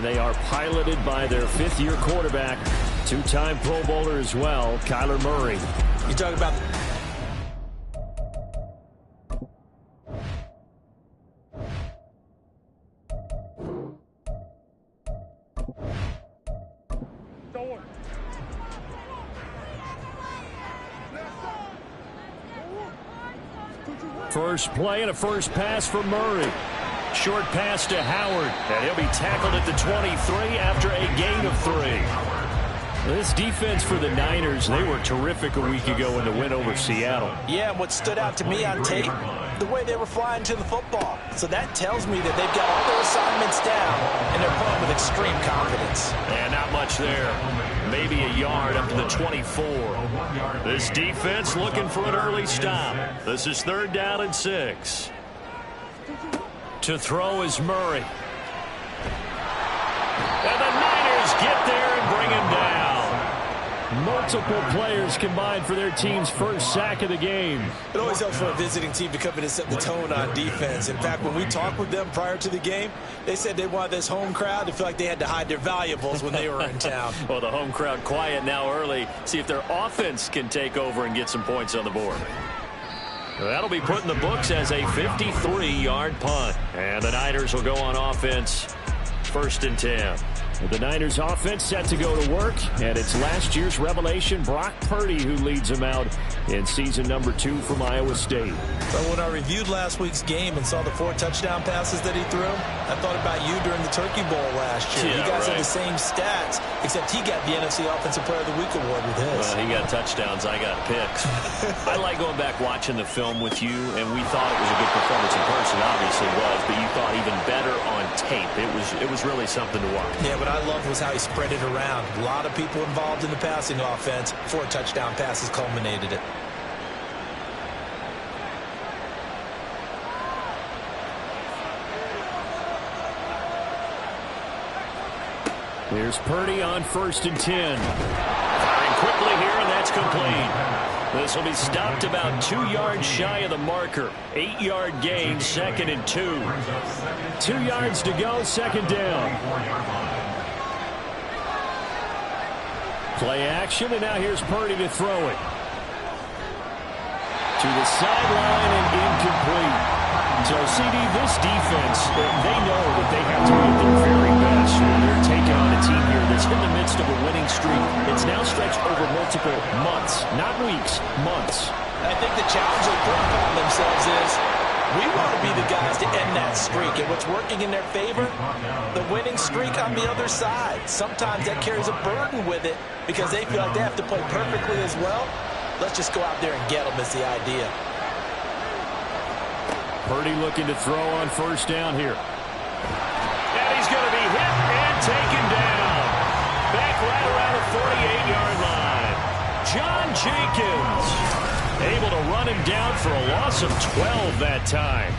They are piloted by their fifth-year quarterback, two-time Pro Bowler as well, Kyler Murray. You talk about first play and a first pass for Murray. Short pass to Howard, and he'll be tackled at the 23 after a gain of 3. This defense for the Niners, they were terrific a week ago in the win over Seattle. Yeah, and what stood out to me on tape, the way they were flying to the football. So that tells me that they've got all their assignments down, and they're playing with extreme confidence. And not much there. Maybe a yard up to the 24. This defense looking for an early stop. This is 3rd down and 6. To throw is Murray. And the Niners get there and bring him down. Multiple players combined for their team's first sack of the game. It always helps for a visiting team to come in and set the tone on defense. In fact, when we talked with them prior to the game, they said they wanted this home crowd to feel like they had to hide their valuables when they were in town. Well, the home crowd quiet now early. See if their offense can take over and get some points on the board. That'll be put in the books as a 53-yard punt. And the Niners will go on offense, 1st and 10. The Niners offense set to go to work, and it's last year's revelation, Brock Purdy, who leads them out in season number 2 from Iowa State. But when I reviewed last week's game and saw the 4 touchdown passes that he threw, I thought about you during the Turkey Bowl last year. Yeah, you guys right. had the same stats, except he got the NFC Offensive Player of the Week award with his. Well, he got touchdowns, I got picks. I like going back watching the film with you, and we thought it was a good performance in person, obviously was, but you thought even better on tape. It was really something to watch. Yeah, what I loved was how he spread it around. A lot of people involved in the passing offense. 4 touchdown passes culminated it. Here's Purdy on 1st and 10. Firing quickly here, and that's complete. This will be stopped about 2 yards shy of the marker. 8-yard gain, 2nd and 2. 2 yards to go, 2nd down. Play action, and now here's Purdy to throw it. To the sideline and incomplete. So, CD, this defense, they know that they have to be at their very best when they're taking on a team here that's in the midst of a winning streak. It's now stretched over multiple months, not weeks, months. I think the challenge they put upon themselves is we want to be the guys to end that streak. And what's working in their favor? The winning streak on the other side. Sometimes that carries a burden with it because they feel like they have to play perfectly as well. Let's just go out there and get them is the idea. Purdy looking to throw on 1st down here. And he's going to be hit and taken down. Back right around the 48-yard line. John Jenkins able to run him down for a loss of 12 that time.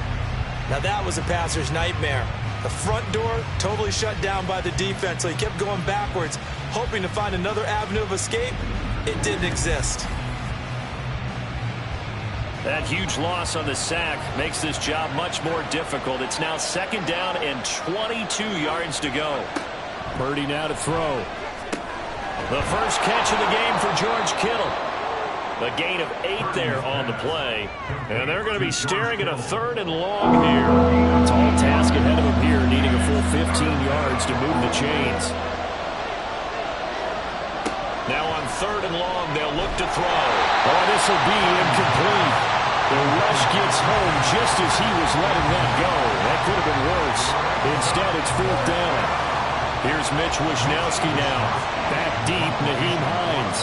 Now that was a passer's nightmare. The front door totally shut down by the defense, so he kept going backwards, hoping to find another avenue of escape. It didn't exist. That huge loss on the sack makes this job much more difficult. It's now 2nd down and 22 yards to go. Purdy now to throw. The first catch of the game for George Kittle. A gain of 8 there on the play. And they're going to be staring at a 3rd and long here. Tall task ahead of him here, needing a full 15 yards to move the chains. Now on 3rd and long, they'll look to throw. Oh, this will be incomplete. The rush gets home just as he was letting that go. That could have been worse. Instead, it's 4th down. Here's Mitch Wishnowski now. Back deep, Naheem Hines.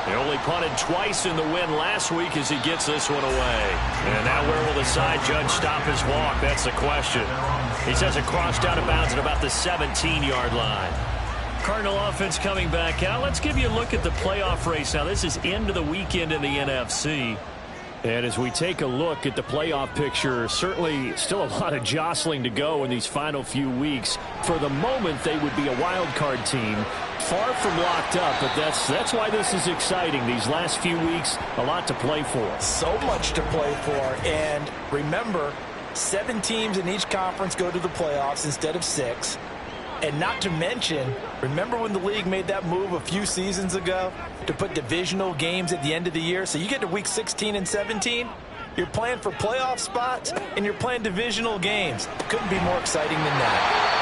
They only punted twice in the win last week as he gets this one away. And now where will the side judge stop his walk? That's the question. He says it crossed out of bounds at about the 17-yard line. Cardinal offense coming back out. Let's give you a look at the playoff race. Now, this is into the weekend in the NFC. And as we take a look at the playoff picture, certainly still a lot of jostling to go in these final few weeks. For the moment, they would be a wild card team, far from locked up, but that's why this is exciting. These last few weeks, a lot to play for. So much to play for, and remember, 7 teams in each conference go to the playoffs instead of 6. And not to mention, remember when the league made that move a few seasons ago to put divisional games at the end of the year? So you get to week 16 and 17, you're playing for playoff spots, and you're playing divisional games. Couldn't be more exciting than that.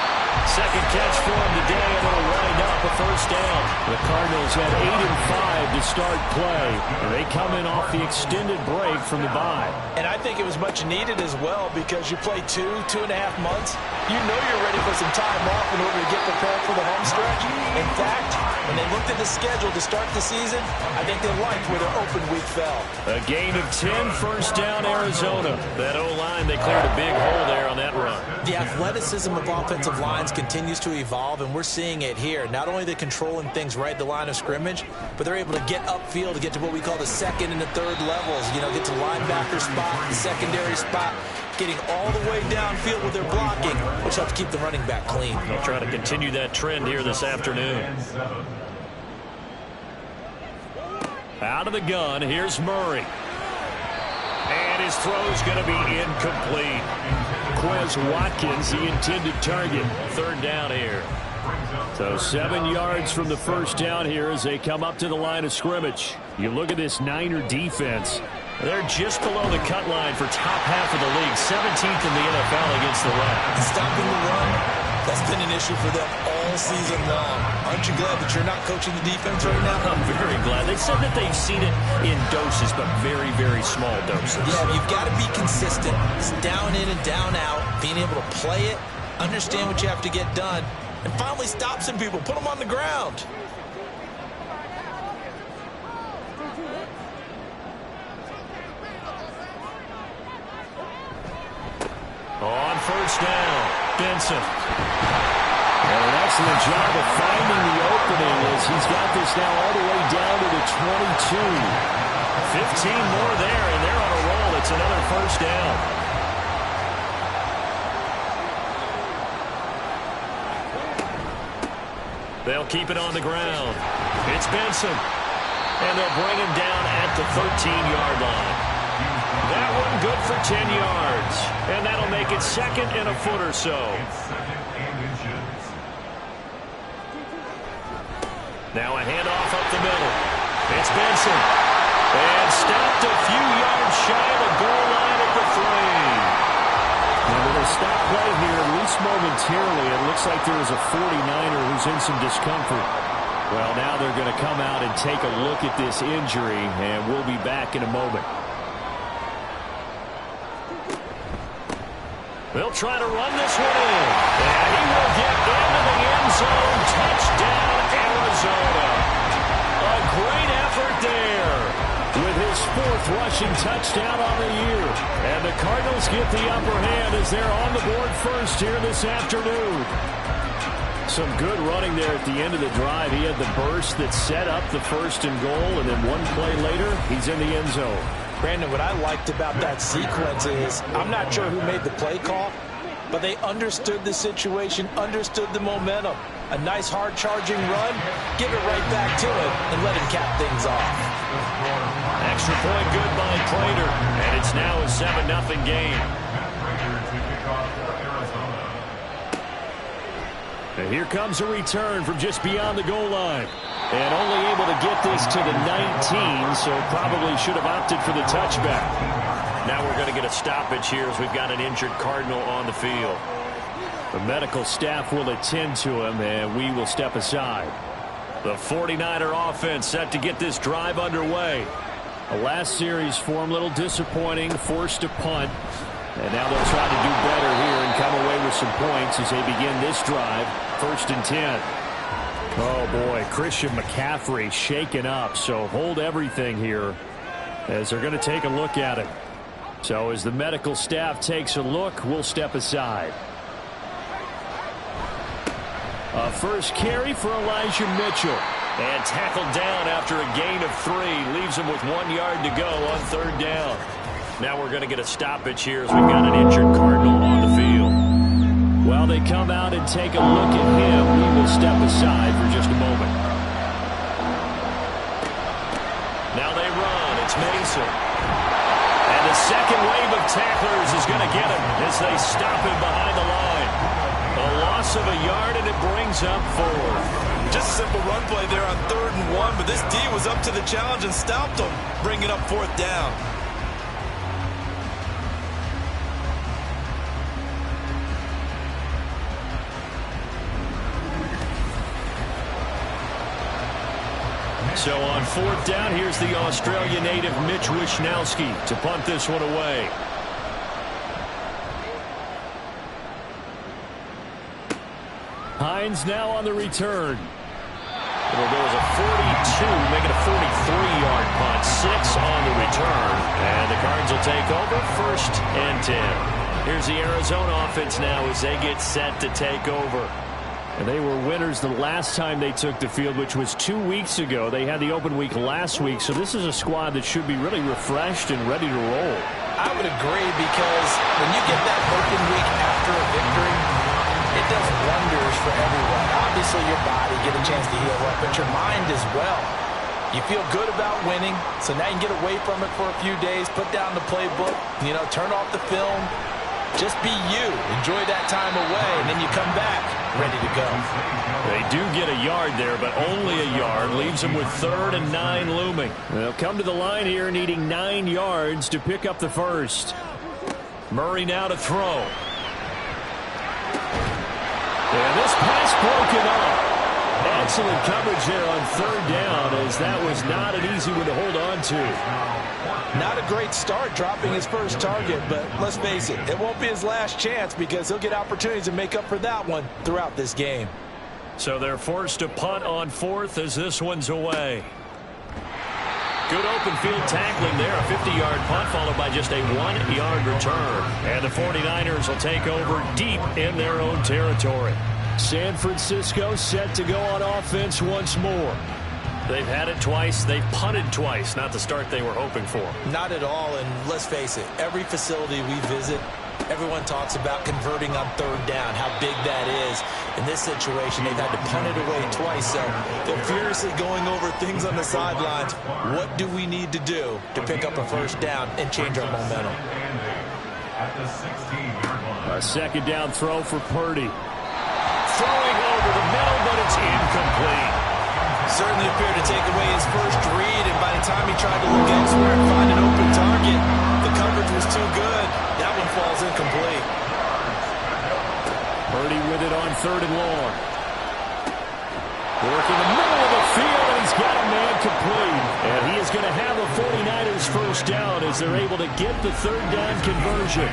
Second catch for him today, and it'll wind up a first down. The Cardinals had 8 and 5 to start play, and they come in off the extended break from the bye. And I think it was much needed as well because you play 2.5 months. You know you're ready for some time off in order to get prepared for the home stretch. In fact, when they looked at the schedule to start the season, I think they liked where their open week fell. A gain of 10, first down, Arizona. That O-line, they cleared a big hole there on that run. The athleticism of offensive lines continues to evolve, and we're seeing it here. Not only are they controlling things right at the line of scrimmage, but they're able to get upfield to get to what we call the second and the third levels. You know, get to linebacker spot, the secondary spot, getting all the way downfield with their blocking, which helps keep the running back clean. They'll try to continue that trend here this afternoon. Out of the gun, here's Murray. And his throw's going to be incomplete. Quez Watkins, the intended target. Third down here. So 7 yards from the first down here as they come up to the line of scrimmage. You look at this Niner defense. They're just below the cut line for top half of the league. 17th in the NFL against the run. Stopping the run, that's been an issue for them all season long. Aren't you glad that you're not coaching the defense right now? I'm very glad. They said that they've seen it in doses, but very, very small doses. Yeah, you've got to be consistent. It's down in and down out. Being able to play it, understand what you have to get done, and finally stop some people. Put them on the ground. On first down, Benson. And an excellent job of finding the opening as he's got this now all the way down to the 22. 15 more there, and they're on a roll. It's another first down. They'll keep it on the ground. It's Benson. And they'll bring him down at the 13-yard line. That one good for 10 yards. And that'll make it second and a foot or so. Now a handoff up the middle. It's Benson. And stopped a few yards shy of the goal line at the 3. Now they're going to stop play here, at least momentarily. It looks like there is a 49er who's in some discomfort. Well, now they're going to come out and take a look at this injury, and we'll be back in a moment. They'll try to run this one in. And he will get into the end zone. Touchdown, Arizona. A great effort there with his 4th rushing touchdown on the year. And the Cardinals get the upper hand as they're on the board first here this afternoon. Some good running there at the end of the drive. He had the burst that set up the 1st and goal, and then one play later, he's in the end zone. Brandon, what I liked about that sequence is, I'm not sure who made the play call, but they understood the situation, understood the momentum. A nice hard-charging run, give it right back to him, and let him cap things off. Extra point good by Prater, and it's now a 7-0 game. And here comes a return from just beyond the goal line. And only able to get this to the 19, so probably should have opted for the touchback. Now we're going to get a stoppage here as we've got an injured Cardinal on the field. The medical staff will attend to him, and we will step aside. The 49er offense set to get this drive underway. The last series for him, a little disappointing, forced to punt. And now they'll try to do better here and come away with some points as they begin this drive, 1st and 10. Oh, boy, Christian McCaffrey shaken up, so hold everything here as they're going to take a look at it. So as the medical staff takes a look, we'll step aside. A first carry for Elijah Mitchell. And tackled down after a gain of 3. Leaves him with 1 yard to go on 3rd down. Now we're going to get a stoppage here as we've got an injured Cardinal on the field. While they come out and take a look at him, we will step aside for just a moment. Now they run. It's Mason. And The second wave of tacklers is going to get him as they stop him behind the line. A loss of a yard, and it brings up 4. Just a simple run play there on 3rd and 1, but this D was up to the challenge and stopped him, bringing up 4th down. So on 4th down, here's the Australia native Mitch Wishnowsky to punt this one away. Hines now on the return. It'll go as a 42, make it a 43-yard punt. 6 on the return. And the Cards will take over 1st and 10. Here's the Arizona offense now as they get set to take over. And they were winners the last time they took the field, which was 2 weeks ago. They had the open week last week, so this is a squad that should be really refreshed and ready to roll. I would agree, because when you get that open week after a victory, it does wonders for everyone. Obviously, your body get a chance to heal up, but your mind as well. You feel good about winning, so now you can get away from it for a few days, put down the playbook, turn off the film. Just be you. Enjoy that time away, and then you come back ready to go. They do get a yard there, but only a yard. Leaves them with 3rd and 9 looming. They'll come to the line here needing 9 yards to pick up the first. Murray now to throw. And this pass broken up. Excellent coverage there on 3rd down, as that was not an easy one to hold on to. Not a great start dropping his first target, but let's face it, it won't be his last chance, because he'll get opportunities to make up for that one throughout this game. So they're forced to punt on 4th as this one's away. Good open field tackling there. A 50-yard punt followed by just a 1-yard return. And the 49ers will take over deep in their own territory. San Francisco set to go on offense once more. They've had it twice. They've punted twice. Not the start they were hoping for. Not at all, and let's face it, every facility we visit, everyone talks about converting on 3rd down, how big that is. In this situation, they've had to punt it away twice, so they're furiously going over things on the sidelines. What do we need to do to pick up a 1st down and change our momentum? A 2nd down throw for Purdy. Throwing over the middle, but it's incomplete. Certainly appeared to take away his first read, and by the time he tried to look elsewhere and find an open target, the coverage was too good. That one falls incomplete. Purdy with it on 3rd and long. Working the middle of the field, and he's got a man complete. And he is going to have a 49ers 1st down as they're able to get the 3rd down conversion.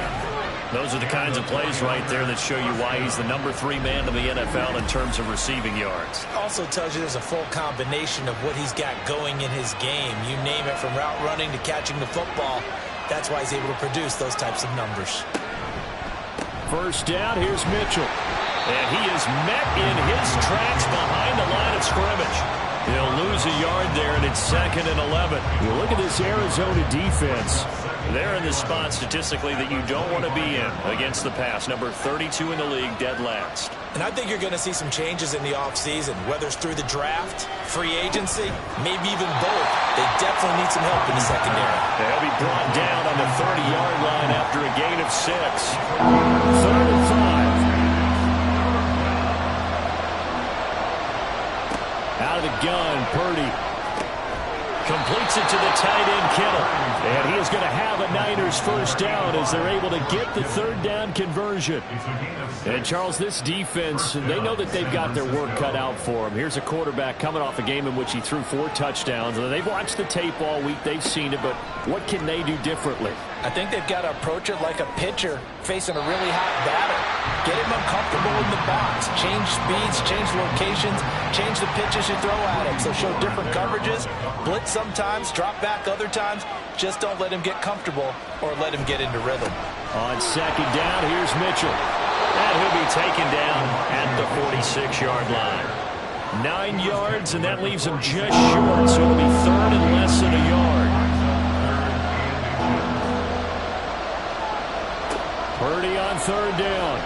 Those are the kinds of plays right there that show you why he's the number 3 man in the NFL in terms of receiving yards. Also tells you there's a full combination of what he's got going in his game. You name it, from route running to catching the football. That's why he's able to produce those types of numbers. 1st down, here's Mitchell. And he is met in his tracks behind the line of scrimmage. He'll lose a yard there, and it's 2nd and 11. You look at this Arizona defense. They're in the spot statistically that you don't want to be in against the pass. Number 32 in the league, dead last. And I think you're going to see some changes in the offseason, whether it's through the draft, free agency, maybe even both. They definitely need some help in the secondary. They'll be brought down on the 30-yard line after a gain of 6. 3rd and 5. Out of the gun, Purdy. Completes it to the tight end, Kittle. And he is going to have a Niners 1st down as they're able to get the 3rd down conversion. And, Charles, this defense, they know that they've got their work cut out for them. Here's a quarterback coming off a game in which he threw 4 touchdowns. And they've watched the tape all week. They've seen it. But what can they do differently? I think they've got to approach it like a pitcher facing a really hot batter. Get him uncomfortable in the box. Change speeds, change locations, change the pitches you throw at him. So show different coverages, blitz sometimes, drop back other times. Just don't let him get comfortable or let him get into rhythm. On 2nd down, here's Mitchell. And he'll be taken down at the 46-yard line. 9 yards, and that leaves him just short, so it'll be 3rd and less than a yard. Purdy on 3rd down.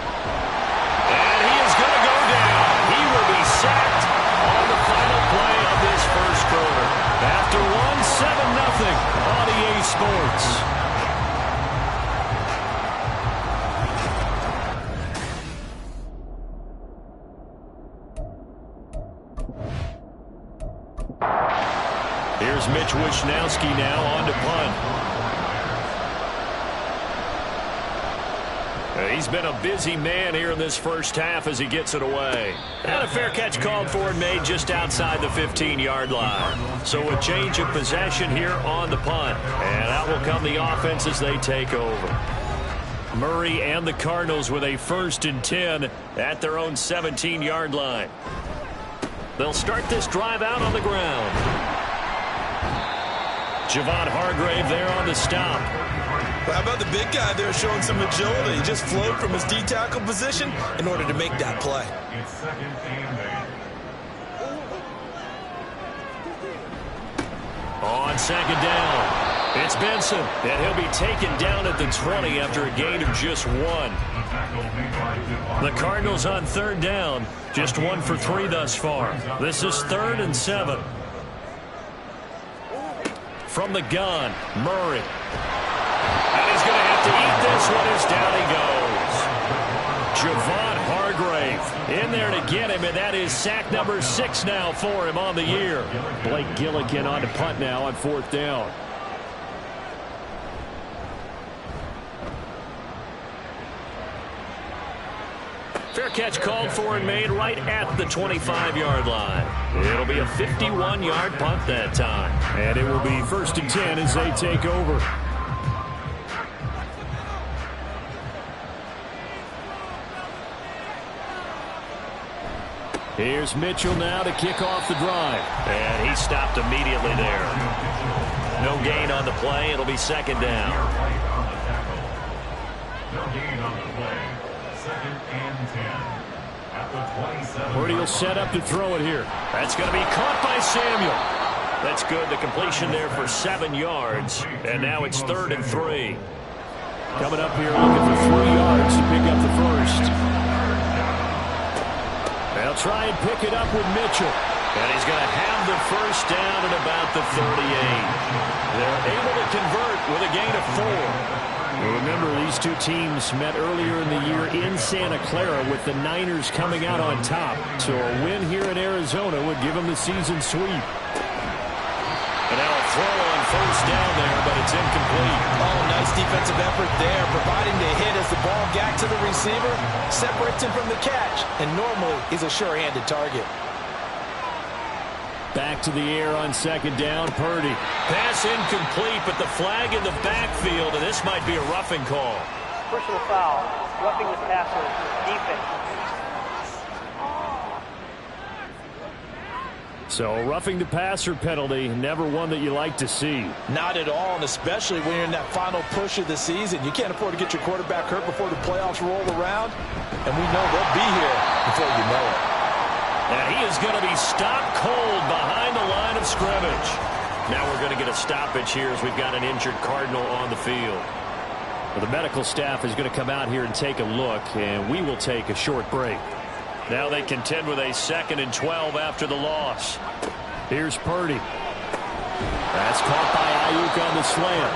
And he is going to go down. He will be sacked on the final play of this first quarter. After 1, 7-0 on EA Sports. Here's Mitch Wishnowski now on to punt. He's been a busy man here in this first half as he gets it away. And a fair catch called for and made just outside the 15-yard line. So a change of possession here on the punt. And out will come the offense as they take over. Murray and the Cardinals with a 1st and 10 at their own 17-yard line. They'll start this drive out on the ground. Javon Hargrave there on the stop. How about the big guy there showing some agility? He just flowed from his D-tackle position in order to make that play. On 2nd down, it's Benson, and he'll be taken down at the 20 after a gain of just 1. The Cardinals on 3rd down, just 1 for 3 thus far. This is 3rd and 7. From the gun, Murray. And he's going to have to eat this one as down he goes. Javon Hargrave in there to get him, and that is sack number 6 now for him on the year. Blake Gillikin on to punt now on 4th down. Fair catch called for and made right at the 25-yard line. It'll be a 51-yard punt that time. And it will be 1st and 10 as they take over. Here's Mitchell now to kick off the drive. And he stopped immediately there. No gain on the play. It'll be 2nd down. Purdy will set up to throw it here. That's going to be caught by Samuel. That's good. The completion there for 7 yards. And now it's 3rd and 3. Coming up here looking for 3 yards to pick up the first. They'll try and pick it up with Mitchell. And he's going to have the first down at about the 38. They're able to convert with a gain of 4. Remember, these two teams met earlier in the year in Santa Clara with the Niners coming out on top. So a win here in Arizona would give them the season sweep. And now a throw on 1st down there, but it's incomplete. Oh, nice defensive effort there, providing the hit as the ball got to the receiver, separates him from the catch, and normally he's a sure-handed target. Back to the air on 2nd down, Purdy. Pass incomplete, but the flag in the backfield, and this might be a roughing call. Personal foul, roughing the passer, defense. So roughing the passer penalty, never one that you like to see. Not at all, and especially when you're in that final push of the season. You can't afford to get your quarterback hurt before the playoffs roll around, and we know they'll be here before you know it. And he is going to be stopped cold behind the line of scrimmage. Now we're going to get a stoppage here as we've got an injured Cardinal on the field. Well, the medical staff is going to come out here and take a look, and we will take a short break. Now they contend with a 2nd and 12 after the loss. Here's Purdy. That's caught by Ayuk on the slant.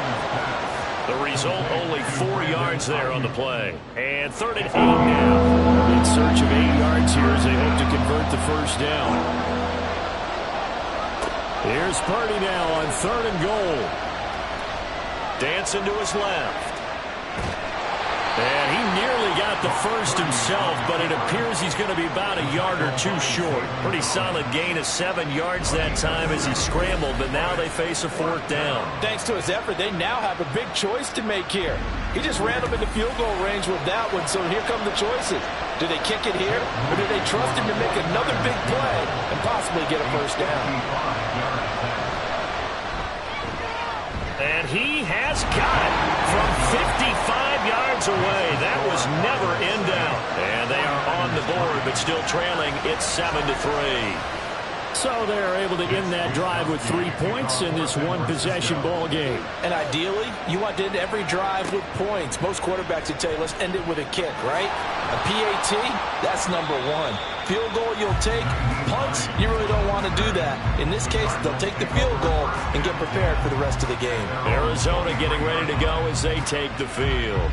The result, only 4 yards there on the play. And 3rd and 8 now. In search of 8 yards here as they hope to convert the first down. Here's Purdy now on 3rd and goal. Dancing to his left. And he nearly got the first himself, but it appears he's going to be about a yard or 2 short. Pretty solid gain of 7 yards that time as he scrambled, but now they face a 4th down. Thanks to his effort, they now have a big choice to make here. He just ran them into field goal range with that one, so here come the choices. Do they kick it here, or do they trust him to make another big play and possibly get a first down? And he has got it from 55 yards away. That was never in doubt. And they are on the board, but still trailing. It's 7-3. So they're able to end that drive with 3 points in this one-possession ball game. And ideally, you want to end every drive with points. Most quarterbacks would tell you, let's end it with a kick, right? A PAT, that's number 1. Field goal you'll take. Punts, you really don't want to do that. In this case, they'll take the field goal and get prepared for the rest of the game. Arizona getting ready to go as they take the field.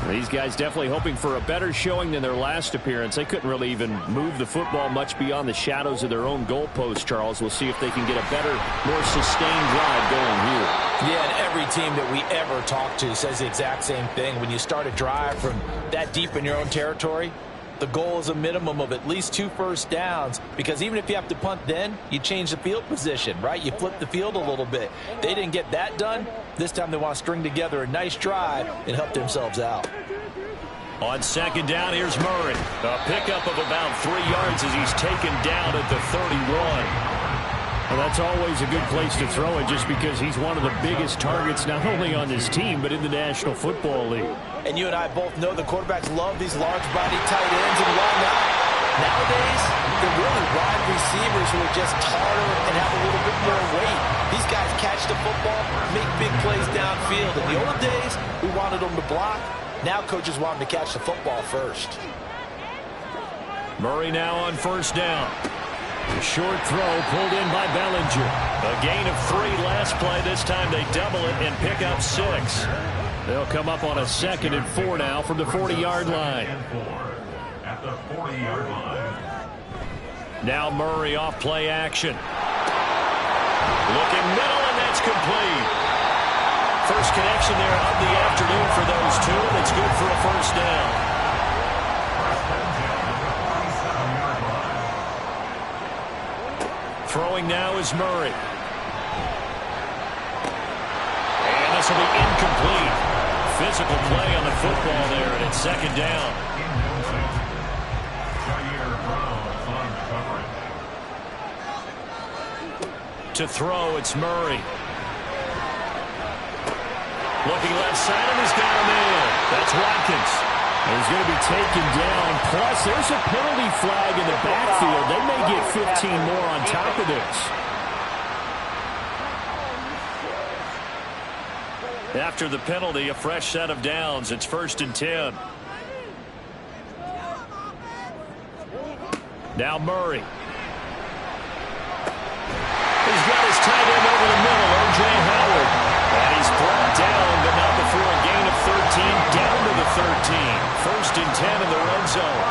These guys definitely hoping for a better showing than their last appearance. They couldn't really even move the football much beyond the shadows of their own goalpost, Charles. We'll see if they can get a better, more sustained drive going here. Yeah, and every team that we ever talk to says the exact same thing. When you start a drive from that deep in your own territory, the goal is a minimum of at least 2 first downs, because even if you have to punt then, you change the field position, right? You flip the field a little bit. They didn't get that done. This time they want to string together a nice drive and help themselves out. On second down, here's Murray. A pickup of about 3 yards as he's taken down at the 31. Well, that's always a good place to throw it, just because he's one of the biggest targets not only on this team but in the National Football League. And you and I both know the quarterbacks love these large-body tight ends, and why not? Nowadays, they're really wide receivers who are just taller and have a little bit more weight. These guys catch the football, make big plays downfield. In the old days, we wanted them to block. Now coaches want them to catch the football first. Murray now on first down. A short throw pulled in by Bellinger. A gain of 3 last play. This time they double it and pick up 6. They'll come up on a 2nd and 4 now from the 40-yard line. At the 40-yard line. Now Murray off play action. Looking middle, and that's complete. First connection there of the afternoon for those two, and it's good for a first down. Throwing now is Murray. And this will be incomplete. Physical play on the football there, and it's second down. To throw, it's Murray. Looking left side, and he's got him in. That's Watkins. He's going to be taken down. Plus, there's a penalty flag in the backfield. They may get 15 more on top of this. After the penalty, a fresh set of downs. It's 1st and 10. Now Murray. He's got his tight end over the middle, O.J. Howard. And he's brought down, but not before a gain of 13, down to the 13. 1st and 10 in the red zone.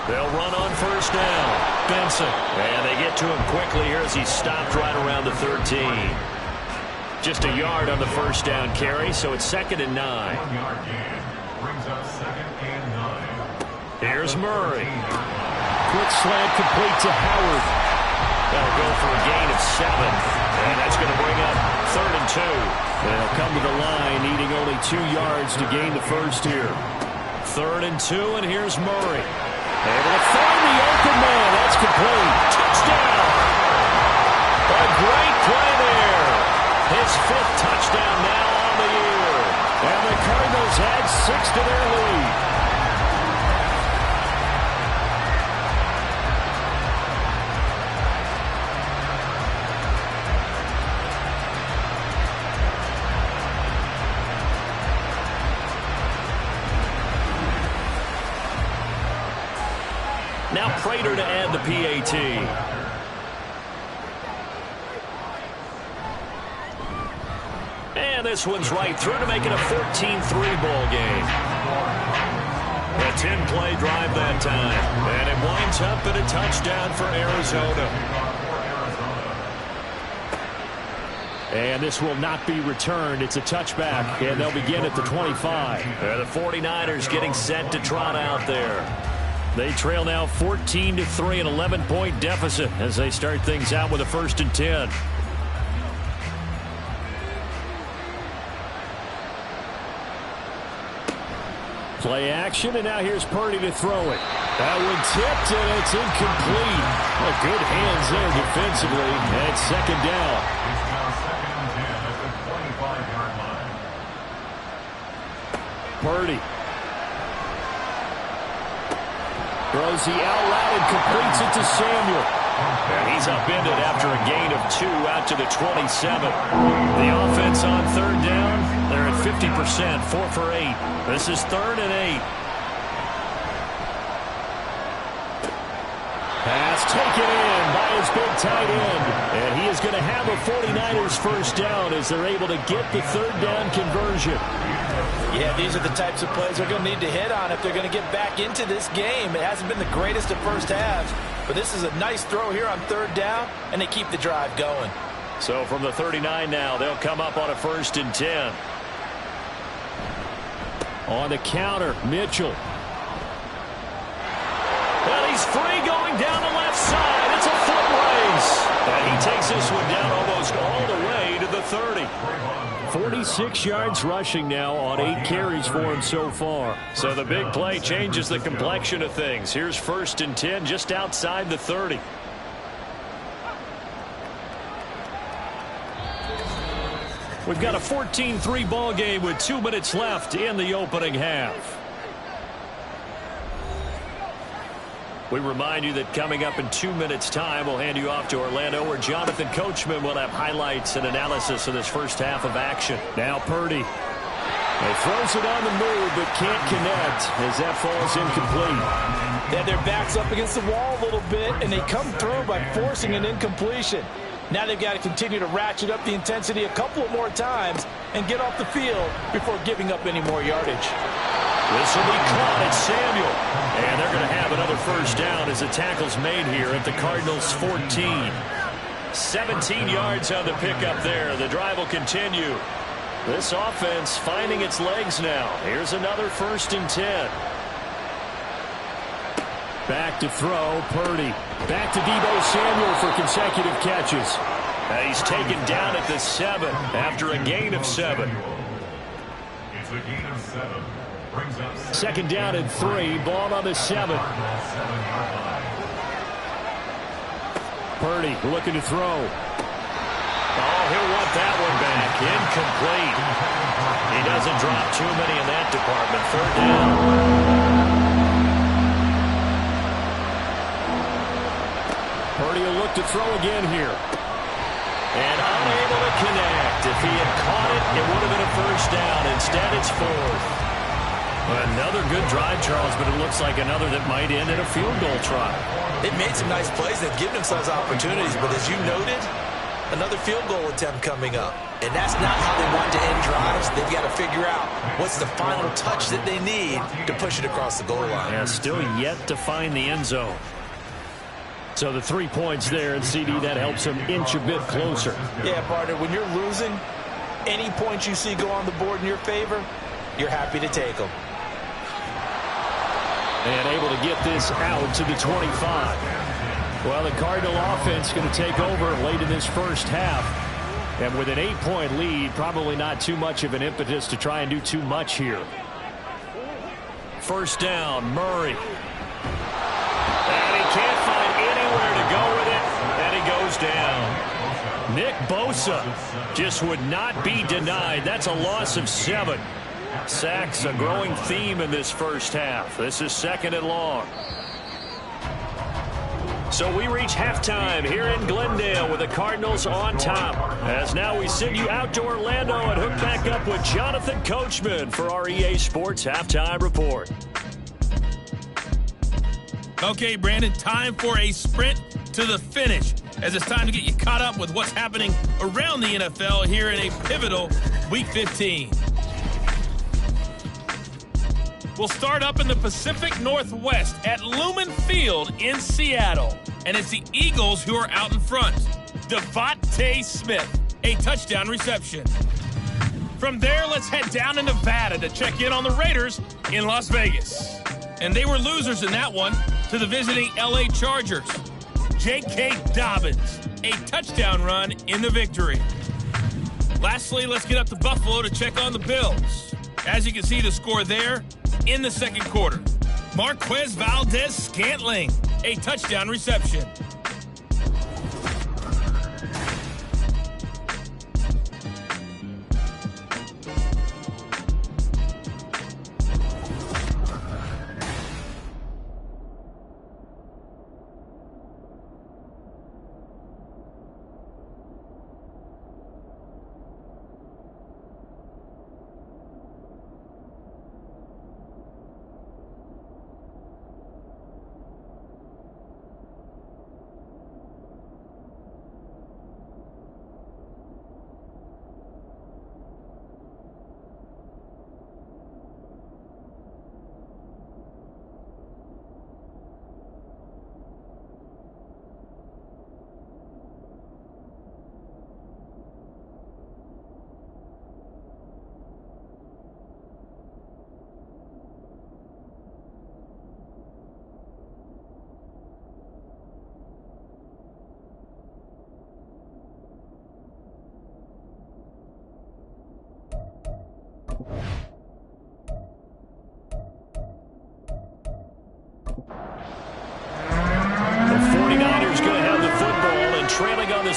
They'll run on first down. Benson. And they get to him quickly here as he's stopped right around the 13. Just a yard on the first down carry, so it's 2nd and 9. 1 yard gain brings up 2nd and 9. Here's Murray. Quick slant complete to Howard. That'll go for a gain of 7. And that's going to bring up 3rd and 2. They'll come to the line, needing only 2 yards to gain the first here. 3rd and 2, and here's Murray. Able to find the open man. That's complete. Touchdown. A great play there. His 5th touchdown now on the year. And the Cardinals add 6 to their lead. Now Prater to add the PAT. And this one's right through to make it a 14-3 ball game. A 10-play drive that time. And it winds up at a touchdown for Arizona. And this will not be returned. It's a touchback, and they'll begin at the 25. The 49ers getting set to trot out there. They trail now 14-3, an 11-point deficit as they start things out with a 1st and 10. Play action, and now here's Purdy to throw it. That one tipped, and it's incomplete. Well, good hands there defensively, and 2nd down. It's now 2nd and 10 at the 25-yard line. Purdy throws the out route and completes it to Samuel. And he's upended after a gain of 2 out to the 27. The offense on 3rd down, they're at 50%, 4 for 8. This is 3rd and 8. Pass taken in by his big tight end. And he is going to have a 49ers first down as they're able to get the third down conversion. Yeah, these are the types of plays they're going to need to hit on if they're going to get back into this game. It hasn't been the greatest of first halves, but this is a nice throw here on third down, and they keep the drive going. So from the 39 now, they'll come up on a 1st and 10. On the counter, Mitchell. Well, he's free going down the left side. It's a foot race. And he takes this one down almost all the way to the 30. 46 yards rushing now on 8 carries for him so far. So the big play changes the complexion of things. Here's 1st and 10 just outside the 30. We've got a 14-3 ball game with 2 minutes left in the opening half. We remind you that coming up in 2 minutes' time, we'll hand you off to Orlando, where Jonathan Coachman will have highlights and analysis of this first half of action. Now Purdy. He throws it on the move, but can't connect as that falls incomplete. They have their backs up against the wall a little bit, and they come through by forcing an incompletion. Now they've got to continue to ratchet up the intensity a couple of more times and get off the field before giving up any more yardage. This will be caught at Samuel. And they're going to have another first down as the tackle's made here at the Cardinals' 14. 17 yards on the pickup there. The drive will continue. This offense finding its legs now. Here's another 1st and 10. Back to throw, Purdy. Back to Deebo Samuel for consecutive catches. He's taken down at the 7 after a gain of 7. It's a gain of 7. Brings up 2nd down and 3. Ball on the 7. Purdy looking to throw. Oh, he'll want that one back. Incomplete. He doesn't drop too many in that department. 3rd down. Purdy will look to throw again here. And unable to connect. If he had caught it, it would have been a first down. Instead, it's 4th. Another good drive, Charles, but it looks like another that might end in a field goal try. They've made some nice plays. They've given themselves opportunities, but as you noted, another field goal attempt coming up. And that's not how they want to end drives. They've got to figure out what's the final touch that they need to push it across the goal line. Yeah, still yet to find the end zone. So the 3 points there, and CD, that helps him inch a bit closer. Yeah, partner, when you're losing, any points you see go on the board in your favor, you're happy to take them. And able to get this out to the 25. Well, the Cardinal offense going to take over late in this first half. And with an 8-point lead, probably not too much of an impetus to try and do too much here. 1st down, Murray. And he can't find anywhere to go with it, and he goes down. Nick Bosa just would not be denied. That's a loss of 7. Sacks, a growing theme in this first half. This is 2nd and long. So we reach halftime here in Glendale with the Cardinals on top. As now we send you out to Orlando and hook back up with Jonathan Coachman for our EA Sports Halftime Report. Okay, Brandon, time for a sprint to the finish, as it's time to get you caught up with what's happening around the NFL here in a pivotal Week 15. We'll start up in the Pacific Northwest at Lumen Field in Seattle. And it's the Eagles who are out in front. Devontae Smith, a touchdown reception. From there, let's head down to Nevada to check in on the Raiders in Las Vegas. And they were losers in that one to the visiting LA Chargers. J.K. Dobbins, a touchdown run in the victory. Lastly, let's get up to Buffalo to check on the Bills. As you can see, the score there in the second quarter. Marquez Valdez-Scantling, a touchdown reception.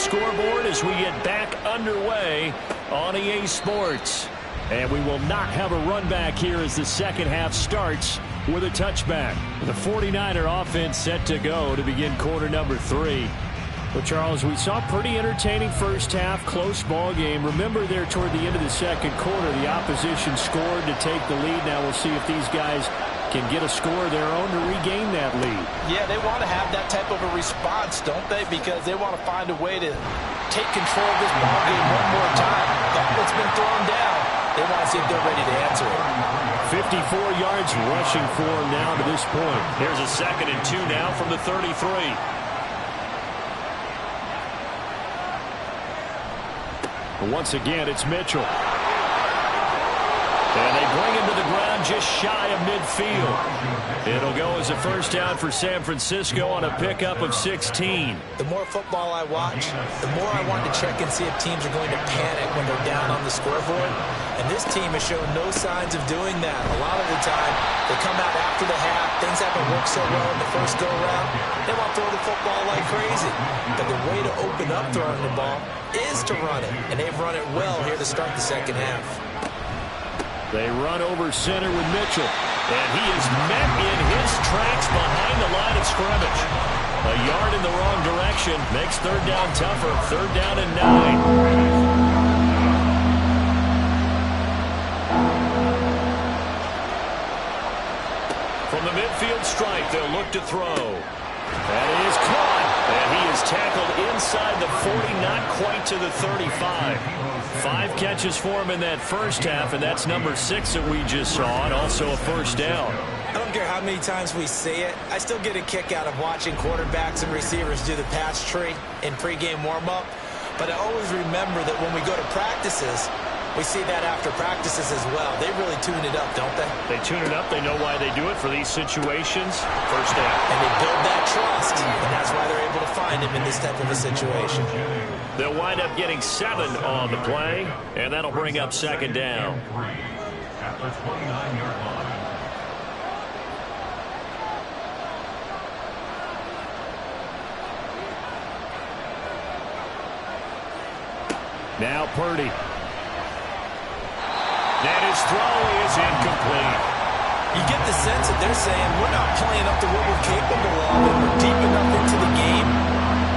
scoreboard as we get back underway on EA Sports. And we will not have a run back here as the second half starts with a touchback. The 49er offense set to go to begin quarter number 3. Well, Charles, we saw a pretty entertaining first half, close ball game. Remember there toward the end of the second quarter, the opposition scored to take the lead. Now we'll see if these guys can get a score of their own to regain that lead. Yeah, they want to have that type of a response, don't they? Because they want to find a way to take control of this ball game one more time. What's been thrown down, they want to see if they're ready to answer it. 54 yards rushing for him now to this point. Here's a 2nd and 2 now from the 33. Once again, it's Mitchell. And they bring him to the ground just shy of midfield. It'll go as a first down for San Francisco on a pickup of 16. The more football I watch, the more I want to check and see if teams are going to panic when they're down on the scoreboard. And this team has shown no signs of doing that. A lot of the time, they come out after the half. Things haven't worked so well in the first go-around. They want to throw the football like crazy. But the way to open up throwing the ball is to run it. And they've run it well here to start the second half. They run over center with Mitchell. And he is met in his tracks behind the line of scrimmage. A yard in the wrong direction makes third down tougher. Third down and 9. From the midfield stripe, they'll look to throw. That is caught. And he is tackled inside the 40, not quite to the 35. 5 catches for him in that first half, and that's number 6 that we just saw, and also a first down. I don't care how many times we say it, I still get a kick out of watching quarterbacks and receivers do the pass tree in pregame warm-up. But I always remember that when we go to practices, we see that after practices as well. They really tune it up, don't they? They tune it up. They know why they do it for these situations. First down. And they build that trust, and that's why they're able to find him in this type of a situation. They'll wind up getting 7 on the play, and that'll bring up second down. At the 29-yard line. Now Purdy. And his throw is incomplete. You get the sense that they're saying we're not playing up to what we're capable of, and we're deep enough into the game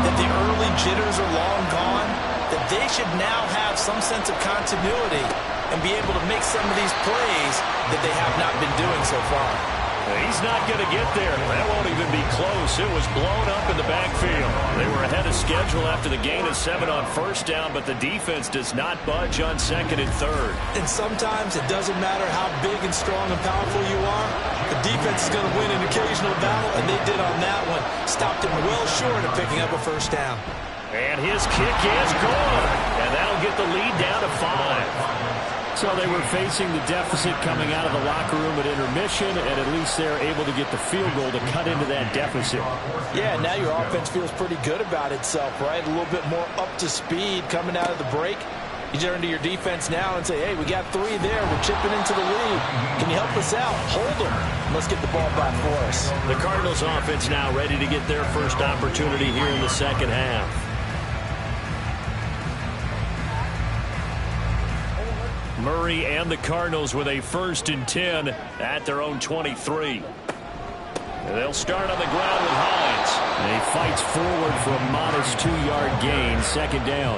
that the early jitters are long gone, that they should now have some sense of continuity and be able to make some of these plays that they have not been doing so far. He's not going to get there. That won't even be close. It was blown up in the backfield. They were ahead of schedule after the gain of 7 on first down, but the defense does not budge on 2nd and 3rd. And sometimes it doesn't matter how big and strong and powerful you are. The defense is going to win an occasional battle, and they did on that one. Stopped him well short of picking up a first down. And his kick is good. And that'll get the lead down to 5. So they were facing the deficit coming out of the locker room at intermission, and at least they're able to get the field goal to cut into that deficit. Yeah, now your offense feels pretty good about itself, right? A little bit more up to speed coming out of the break. You turn to your defense now and say, hey, we got 3 there. We're chipping into the lead. Can you help us out? Hold them. Let's get the ball back for us. The Cardinals offense now ready to get their first opportunity here in the second half. Murray and the Cardinals with a 1st and 10 at their own 23. And they'll start on the ground with Hines. And he fights forward for a modest 2-yard gain, 2nd down.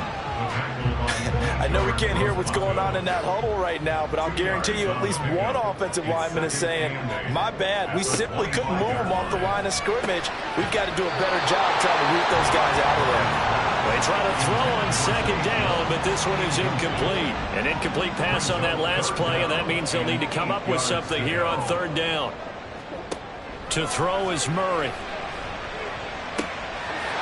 I know we can't hear what's going on in that huddle right now, but I'll guarantee you at least one offensive lineman is saying, my bad, we simply couldn't move them off the line of scrimmage. We've got to do a better job trying to root those guys out of there. They try to throw on 2nd down, but this one is incomplete. An incomplete pass on that last play, and that means they'll need to come up with something here on 3rd down. To throw is Murray.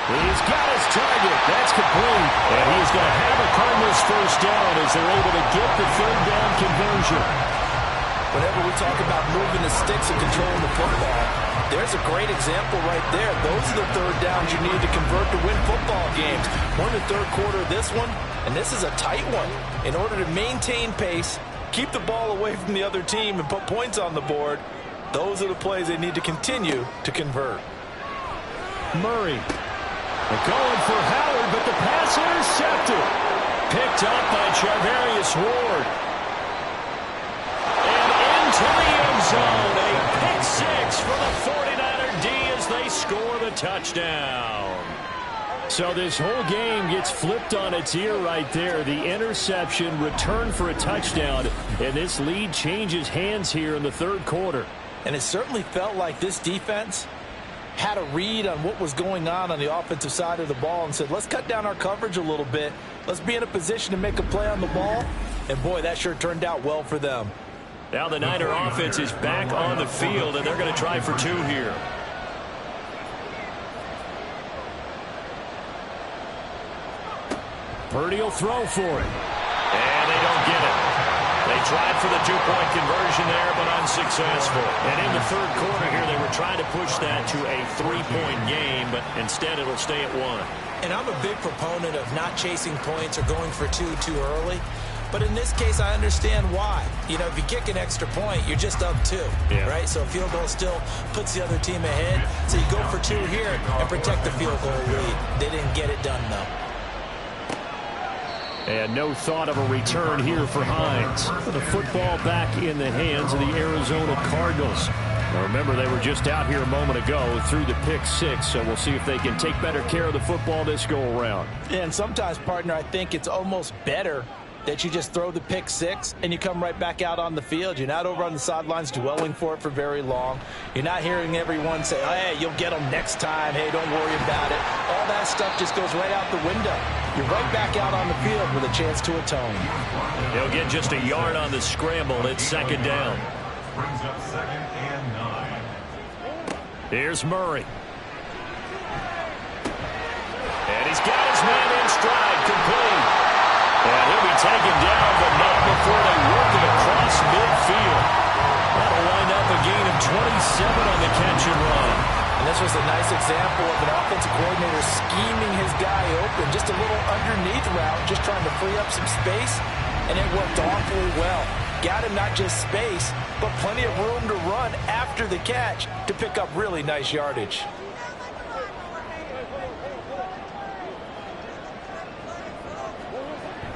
He's got his target. That's complete. And he's going to have a Cardinals first down as they're able to get the 3rd down conversion. Whenever we talk about moving the sticks and controlling the football, there's a great example right there. Those are the 3rd downs you need to convert to win football games. We're in the 3rd quarter of this one, and this is a tight one. In order to maintain pace, keep the ball away from the other team, and put points on the board, those are the plays they need to continue to convert. Murray. Going for Howard but the pass intercepted. Picked up by Charvarius Ward. And into the end zone. A pick six for the 49er D as they score the touchdown. So this whole game gets flipped on its ear right there. The interception, return for a touchdown, and this lead changes hands here in the third quarter. And it certainly felt like this defense had a read on what was going on the offensive side of the ball and said, let's cut down our coverage a little bit. Let's be in a position to make a play on the ball. And, boy, that sure turned out well for them. Now the Niner offense is back on the field, and they're going to try for two here. Purdy will throw for it. And they don't get it. They tried for the two-point conversion there, but unsuccessful. And in the third quarter here, they were trying to push that to a three-point game, but instead it'll stay at one. And I'm a big proponent of not chasing points or going for two too early. But in this case, I understand why. You know, if you kick an extra point, you're just up two, right? So a field goal still puts the other team ahead. So you go for two here and protect the field goal lead. They didn't get it done, though. And no thought of a return here for Hines. The football back in the hands of the Arizona Cardinals. Now remember, they were just out here a moment ago through the pick six, so we'll see if they can take better care of the football this go around. And sometimes, partner, I think it's almost better that you just throw the pick six and you come right back out on the field. You're not over on the sidelines dwelling for it for very long. You're not hearing everyone say, hey, you'll get them next time. Hey, don't worry about it. All that stuff just goes right out the window. You're right back out on the field with a chance to atone. They'll get just a yard on the scramble. It's second down. Brings up 2nd and 9. Here's Murray. And he's got his man in stride, complete. And he'll be taken down, but not before they work it across midfield. That'll wind up a gain of 27 on the catch and run. And this was a nice example of an offensive coordinator scheming his guy open. Just a little underneath route, just trying to free up some space, and it worked awfully well. Got him not just space, but plenty of room to run after the catch to pick up really nice yardage.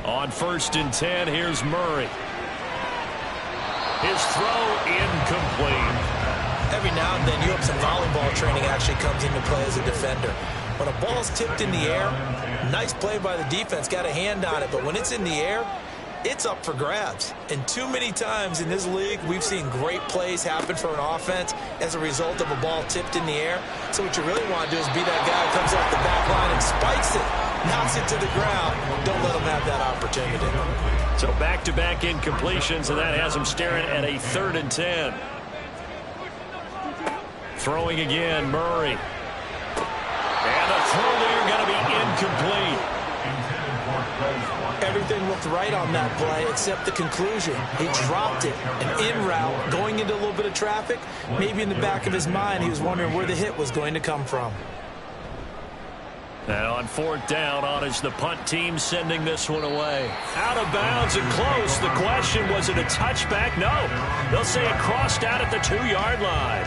On 1st and 10, here's Murray. His throw incomplete. Every now and then, you have some volleyball training actually comes into play as a defender. When a ball's tipped in the air, nice play by the defense, got a hand on it, but when it's in the air, it's up for grabs. And too many times in this league, we've seen great plays happen for an offense as a result of a ball tipped in the air. So what you really want to do is be that guy who comes off the back line and spikes it, knocks it to the ground. Don't let them have that opportunity. So back-to-back incompletions, and that has them staring at a 3rd and 10. Throwing again, Murray. And the throw there going to be incomplete. Everything looked right on that play except the conclusion. He dropped it, an in route, going into a little bit of traffic. Maybe in the back of his mind, he was wondering where the hit was going to come from. And on 4th down, on is the punt team sending this one away. Out of bounds and close. The question, was it a touchback? No. They'll say it crossed out at the 2-yard line.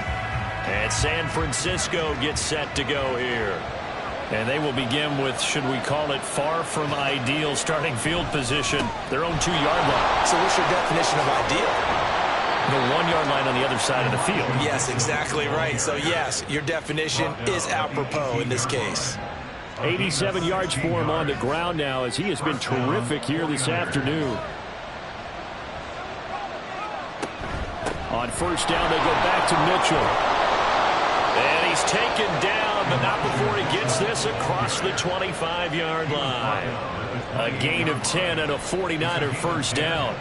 And San Francisco gets set to go here. And they will begin with, should we call it, far from ideal starting field position, their own 2-yard line. So what's your definition of ideal? The 1-yard line on the other side of the field. Yes, exactly right. So, yes, your definition is apropos in this case. 87 yards for him on the ground now as he has been terrific here this afternoon. On 1st down, they go back to Mitchell. And he's taken down, but not before he gets this across the 25-yard line. A gain of 10 and a 49er first down.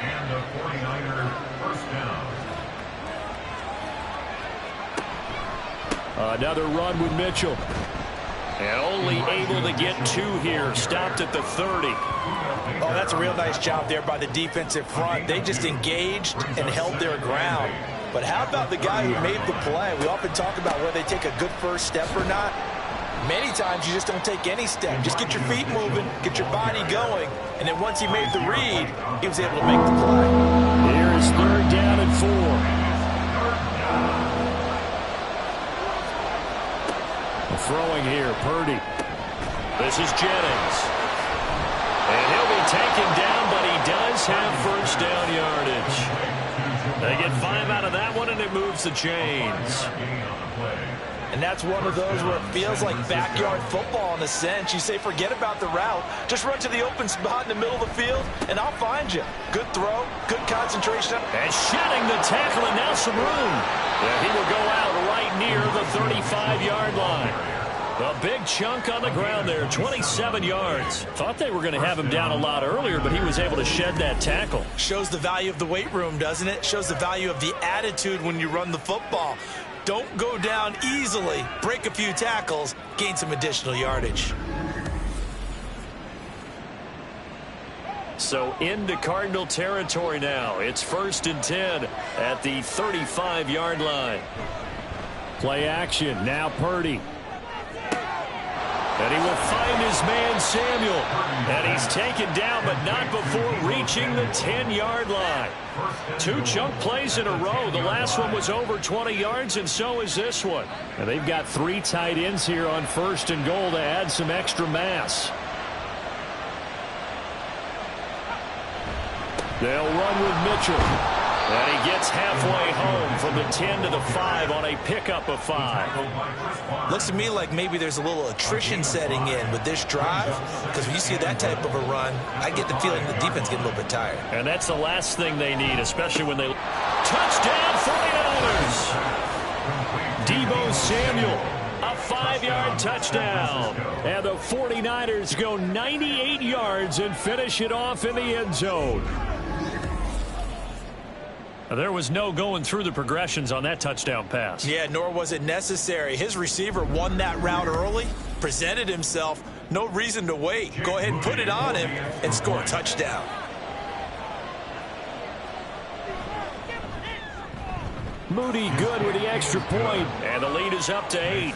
And a 49er first down. Another run with Mitchell. And only able to get 2 here. Stopped at the 30. Oh, that's a real nice job there by the defensive front. They just engaged and held their ground. But how about the guy who made the play? We often talk about whether they take a good first step or not. Many times you just don't take any step. Just get your feet moving, get your body going, and then once he made the read, he was able to make the play. Here is 3rd down and 4. Throwing here, Purdy. This is Jennings. And he'll be taken down, but he does have first down yardage. They get 5 out of that one, and it moves the chains. And that's one of those where it feels like backyard football in a sense. You say, forget about the route. Just run to the open spot in the middle of the field, and I'll find you. Good throw, good concentration. And shedding the tackle, and now some room. Yeah, he will go out right near the 35-yard line. A big chunk on the ground there, 27 yards. Thought they were going to have him down a lot earlier, but he was able to shed that tackle. Shows the value of the weight room, doesn't it? Shows the value of the attitude when you run the football. Don't go down easily. Break a few tackles, gain some additional yardage. So into Cardinal territory now. It's 1st and 10 at the 35-yard line. Play action. Now Purdy. And he will find his man Samuel. And he's taken down, but not before reaching the 10-yard line. 2 chunk plays in a row. The last one was over 20 yards, and so is this one. And they've got 3 tight ends here on 1st and goal to add some extra mass. They'll run with Mitchell. And he gets halfway home from the 10 to the 5 on a pickup of 5. Looks to me like maybe there's a little attrition setting in with this drive, because when you see that type of a run, I get the feeling the defense getting a little bit tired. And that's the last thing they need, especially when they... Touchdown 49ers! Deebo Samuel, a 5-yard touchdown. And the 49ers go 98 yards and finish it off in the end zone. There was no going through the progressions on that touchdown pass. Yeah, nor was it necessary. His receiver won that route early, presented himself. No reason to wait. Go ahead and put it on him and score a touchdown. Moody good with the extra point, and the lead is up to 8.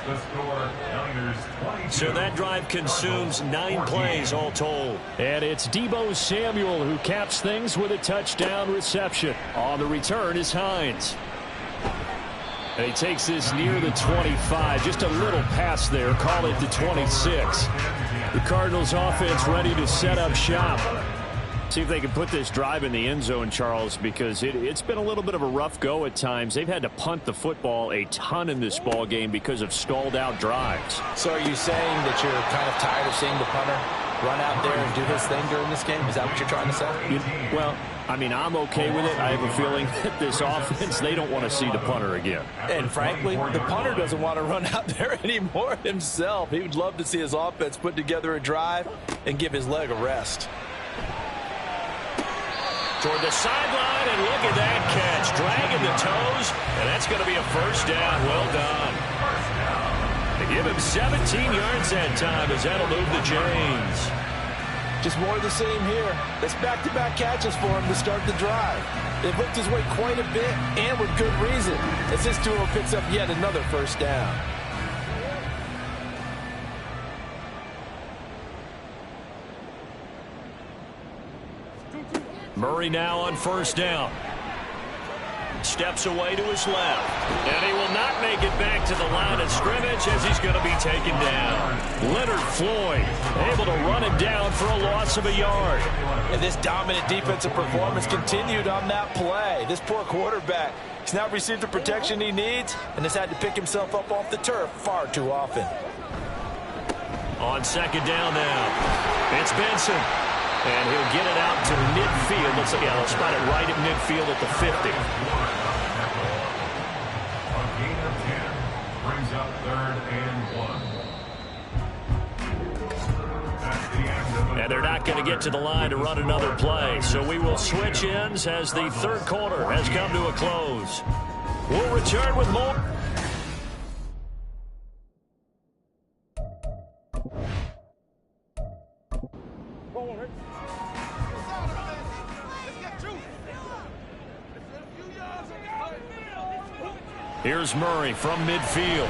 So that drive consumes 9 plays all told. And it's Deebo Samuel who caps things with a touchdown reception. On the return is Hines. And he takes this near the 25. Just a little pass there. Call it the 26. The Cardinals offense ready to set up shop. See if they can put this drive in the end zone, Charles, because it's been a little bit of a rough go at times. They've had to punt the football a ton in this ball game because of stalled out drives. So are you saying that you're kind of tired of seeing the punter run out there and do his thing during this game? Is that what you're trying to say? Well, I mean, I'm okay with it. I have a feeling that this offense, they don't want to see the punter again. And frankly, the punter doesn't want to run out there anymore himself. He would love to see his offense put together a drive and give his leg a rest. Toward the sideline, and look at that catch. Dragging the toes, and that's going to be a first down. Well done. They give him 17 yards that time as that'll move the chains. Just more of the same here. It's back-to-back catches for him to start the drive. They've looked his way quite a bit, and with good reason, as this duo picks up yet another first down. Murray now on first down. Steps away to his left. And he will not make it back to the line of scrimmage as he's going to be taken down. Leonard Floyd able to run him down for a loss of a yard. And this dominant defensive performance continued on that play. This poor quarterback, he's not received the protection he needs and has had to pick himself up off the turf far too often. On second down now, it's Benson. And he'll get it out to midfield. Looks like they'll spot it right at midfield at the 50. A gain of 10 brings up 3rd and 1. That's the end of the And they're not going to get to the line to run another play. So we will switch ends as the third quarter has come to a close. We'll return with more. Here's Murray from midfield.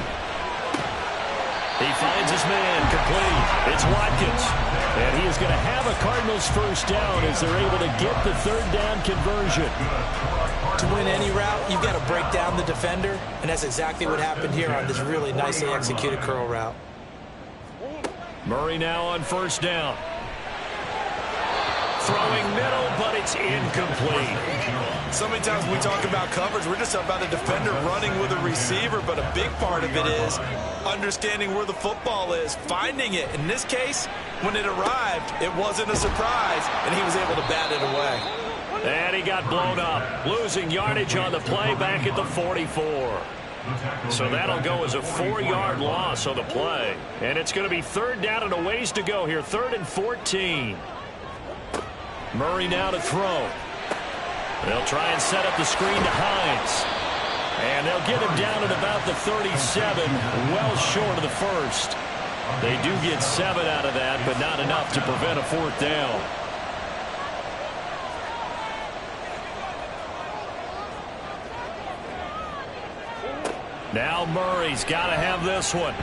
He finds his man complete. It's Watkins. And he is going to have a Cardinals first down as they're able to get the third down conversion. To win any route, you've got to break down the defender, and that's exactly what happened here on this really nicely executed curl route. Murray now on first down. Throwing middle, but it's incomplete. So many times when we talk about coverage, we're just about a defender running with a receiver, but a big part of it is understanding where the football is, finding it. In this case, when it arrived, it wasn't a surprise, and he was able to bat it away. And he got blown up, losing yardage on the play back at the 44. So that'll go as a 4-yard loss on the play. And it's going to be third down and a ways to go here, 3rd and 14. Murray now to throw. They'll try and set up the screen to Hines. And they'll get him down at about the 37, well short of the first. They do get 7 out of that, but not enough to prevent a 4th down. Now Murray's got to have this one.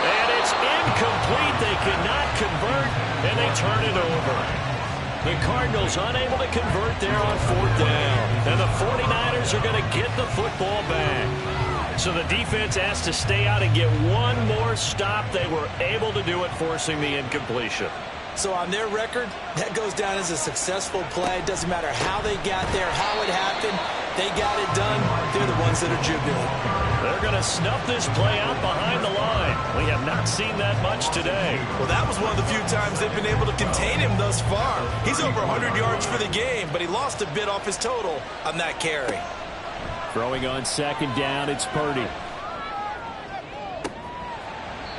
And it's incomplete. They cannot convert, and they turn it over. The Cardinals unable to convert there on 4th down. And the 49ers are going to get the football back. So the defense has to stay out and get one more stop. They were able to do it, forcing the incompletion. So on their record, that goes down as a successful play. It doesn't matter how they got there, how it happened. They got it done. They're the ones that are jubilant. They're going to snuff this play out behind the line. We have not seen that much today. Well, that was one of the few times they've been able to contain him thus far. He's over 100 yards for the game, but he lost a bit off his total on that carry. Throwing on 2nd down, it's Purdy.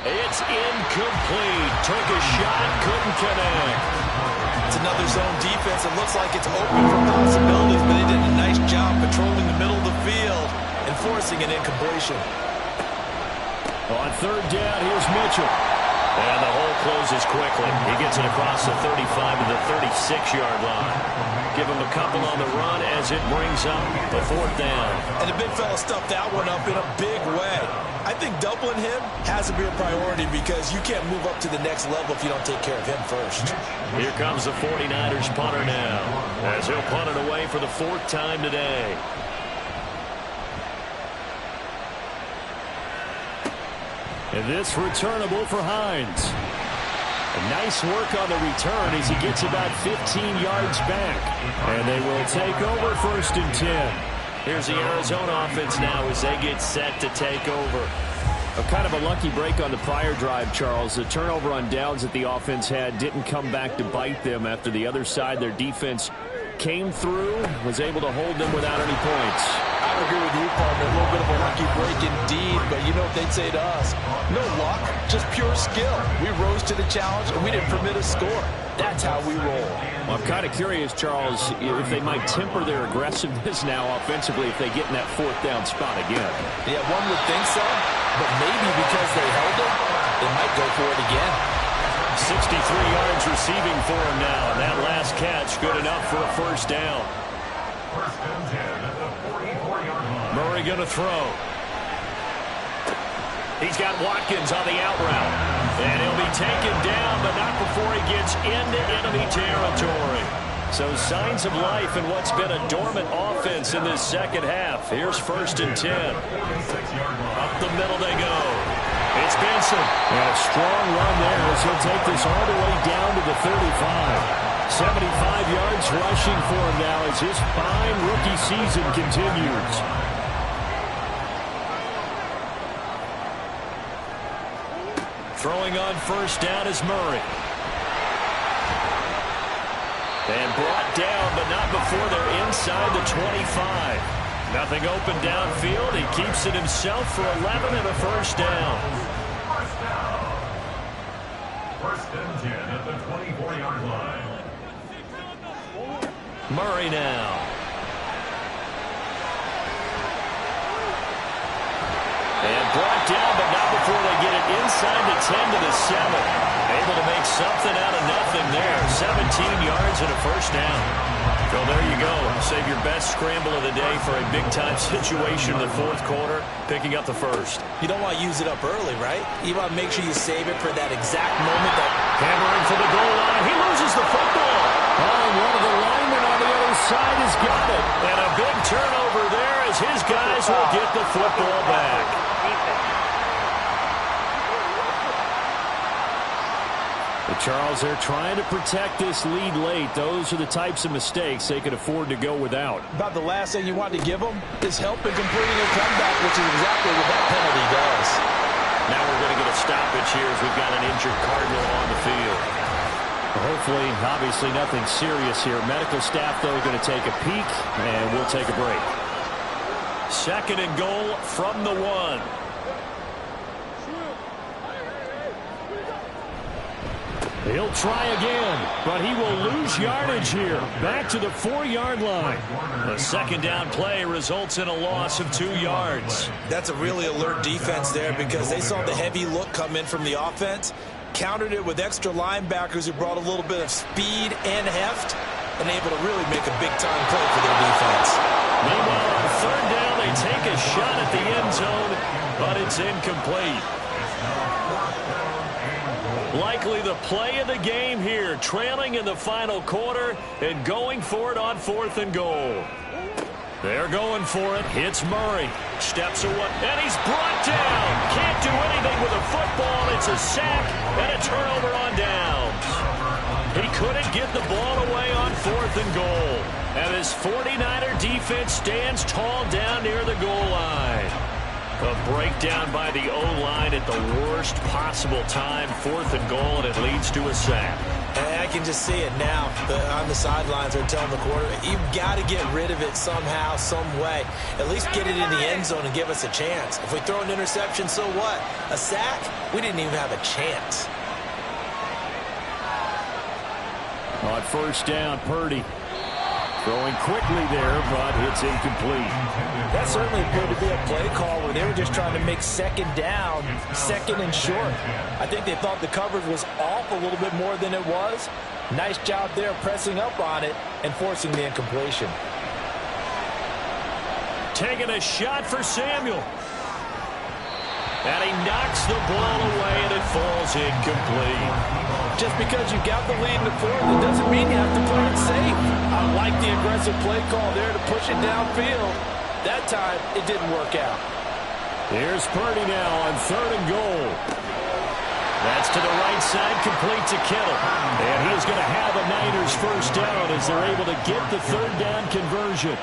It's incomplete. Took a shot, couldn't connect. It's another zone defense. It looks like it's open for possibilities, but they did a nice job patrolling the middle of the field and forcing an incompletion. On 3rd down, here's Mitchell. And the hole closes quickly. He gets it across the 35 to the 36-yard line. Give him a couple on the run as it brings up the 4th down. And the big fella stuffed that one up in a big way. I think doubling him has to be a priority because you can't move up to the next level if you don't take care of him first. Here comes the 49ers punter now, as he'll punt it away for the 4th time today. And this returnable for Hines. Nice work on the return as he gets about 15 yards back. And they will take over 1st and 10. Here's the Arizona offense now as they get set to take over. Kind of a lucky break on the prior drive, Charles. The turnover on downs that the offense had didn't come back to bite them after the other side. Their defense came through, was able to hold them without any points. I agree with you, partner. A little bit of a lucky break indeed, but you know what they'd say to us? No luck, just pure skill. We rose to the challenge, and we didn't permit a score. That's how we roll. Well, I'm kind of curious, Charles, if they might temper their aggressiveness now offensively if they get in that 4th down spot again. Yeah, one would think so, but maybe because they held it, they might go for it again. 63 yards receiving for him now, and that last catch good enough for a 1st down. 1st and 10 at the 44-yard line. Murray going to throw. He's got Watkins on the out route. And he'll be taken down, but not before he gets into enemy territory. So signs of life in what's been a dormant offense in this 2nd half. Here's 1st and 10. Up the middle they go. It's Benson. And a strong run there as he'll take this all the way down to the 35. 75 yards rushing for him now as his fine rookie season continues. Throwing on 1st down is Murray. And brought down, but not before they're inside the 25. Nothing open downfield. He keeps it himself for 11 and a 1st down. 1st and 10 at the 24-yard line. Murray now. And brought down, but not before they get it inside the 10 to the 7. Able to make something out of nothing there. 17 yards and a 1st down. So there you go. Save your best scramble of the day for a big-time situation in the 4th quarter, picking up the 1st. You don't want to use it up early, right? You want to make sure you save it for that exact moment that... Hammering for the goal line. He loses the football. Oh, one of the linemen on the other side has got it. And a big turnover there as his guys will get the football back. Charles, they're trying to protect this lead late. Those are the types of mistakes they could afford to go without. About the last thing you want to give them is help in completing a comeback, which is exactly what that penalty does. Now we're going to get a stoppage here as we've got an injured Cardinal on the field. Hopefully, obviously nothing serious here. Medical staff, though, going to take a peek, and we'll take a break. 2nd and goal from the 1. He'll try again, but he will lose yardage here. Back to the 4-yard line. The 2nd down play results in a loss of 2 yards. That's a really alert defense there because they saw the heavy look come in from the offense, countered it with extra linebackers who brought a little bit of speed and heft, and able to really make a big-time play for their defense. Meanwhile, on 3rd down, they take a shot at the end zone, but it's incomplete. Likely the play of the game here, trailing in the final quarter and going for it on 4th and goal. They're going for it. Hits Murray. Steps away, and he's brought down. Can't do anything with a football. It's a sack and a turnover on downs. He couldn't get the ball away on 4th and goal. And his 49er defense stands tall down near the goal line. A breakdown by the O-line at the worst possible time. 4th and goal, and it leads to a sack. And I can just see it now. On the sidelines, they're telling the quarterback, you've got to get rid of it somehow, some way. At least get it in the end zone and give us a chance. If we throw an interception, so what? A sack? We didn't even have a chance. On 1st down, Purdy. Throwing quickly there, but it's incomplete. That certainly appeared to be a play call where they were just trying to make 2nd down, 2nd and short. I think they thought the coverage was off a little bit more than it was. Nice job there pressing up on it and forcing the incompletion. Taking a shot for Samuel. And he knocks the ball away, and it falls incomplete. Just because you got the lead in the 4th, it doesn't mean you have to play it safe. I like the aggressive play call there to push it downfield. That time, it didn't work out. Here's Purdy now on 3rd and goal. That's to the right side, complete to Kittle. And he's going to have a Niners 1st down as they're able to get the 3rd down conversion.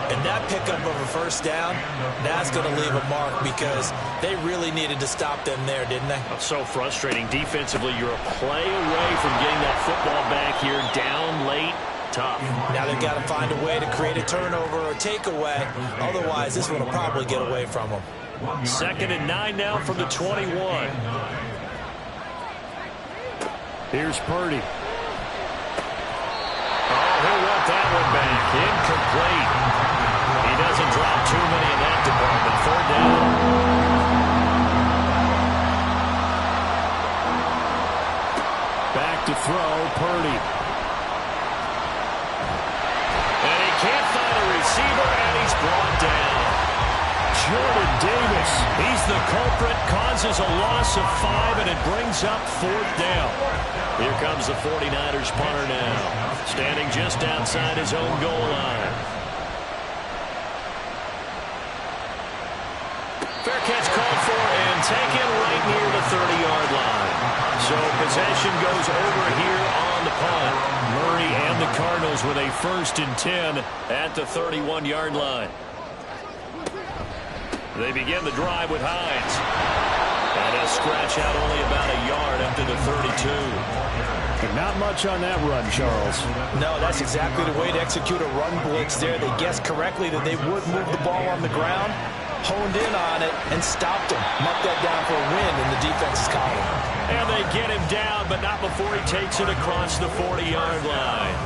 And that pickup of a 1st down, that's going to leave a mark because they really needed to stop them there, didn't they? So frustrating. Defensively, you're a play away from getting that football back here, down late. Tough. Now they've got to find a way to create a turnover or takeaway. Otherwise, this one will probably get away from them. 2nd and 9 now from the 21. Here's Purdy. Oh, he'll want that one back. Incomplete. He doesn't drop too many in that department. 3rd down. Back to throw, Purdy. And he can't find a receiver, and he's brought down. Jordan Davis, he's the culprit, causes a loss of 5, and it brings up 4th down. Here comes the 49ers punter now, standing just outside his own goal line. Fair catch called for and taken right near the 30-yard line. So possession goes over here on the punt. Murray and the Cardinals with a 1st and 10 at the 31-yard line. They begin the drive with Hines. And he'll scratch out only about a yard after the 32. And not much on that run, Charles. No, that's exactly the way to execute a run blitz there. They guessed correctly that they would move the ball on the ground, honed in on it, and stopped him. Marked that down for a win in the defense's column. And they get him down, but not before he takes it across the 40-yard line.